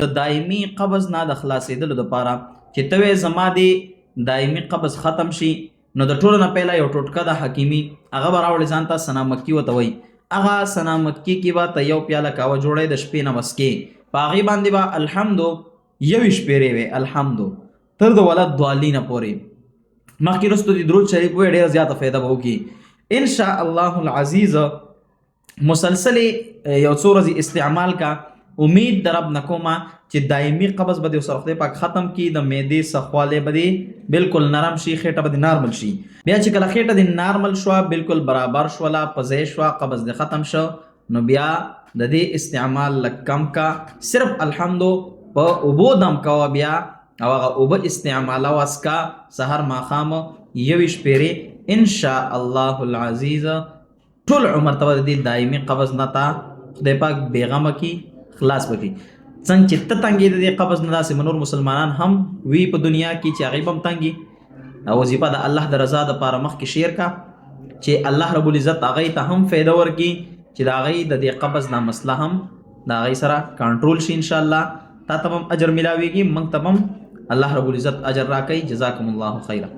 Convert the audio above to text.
د دایمي قبض نه د خلاصېدلو دپاره چې ته وې زما د دایمي قبض ختم شي، نو د ټولو نه پیله یو ټوټکه د حکیمي هغه به راوړې ځان ته سنا مکي ورته وایي. هغه سنا مکي کې به ته یو پیاله قهوه جوړی د شپې نه مسکې، په هغې باندې به الحمدو 21 پیرې وې الحمدو تر د ولد دوالینه پورې. مخکې رستو د درود شریف وایي ډېره زیاته فایده به وکړي انشاء الله العزیز. مسلسلې یو څو ورځې استعمال کا، امید در رب نه کومه چې دایمي قبض به دې ورسره خدای پاک ختم کړي، د معدې سخوالی به دې بالکل نرم شي، خېټه به دې نارمل شي. بیا چې کله خېټه دې نارمل شوه بالکل برابر شوله په ځای شوه قبض دې ختم شو، نو بیا د دې استعمال لږ کم کا، صرف الحمدو په اوبو دم کوه بیا او هغه اوبه استعماله واسکا سحر ماښام 21 پیرې انشاء الله العزیز. ټول عمر ته به د دې دایمي قبض نه تا خدای پاک بېغمه کړي، خلاص وکړي. څنګه چې ته تنګې د دې قبض نه داسې نور مسلمانان هم وي په دنیا کې چې هغوی به هم تنګي. وظیفه د الله د رضا دپاره مخکې شیر کا چې الله رب العزت هغوی ته هم فایده ورکړي، چې د هغوی د دې قبض دا مسله هم د هغوی سره کنټرول شي انشاءالله. تا ته هم اجر ملاویږي، موږ ته هم الله رب العزت اجر راکوي. جزاکم الله خیره.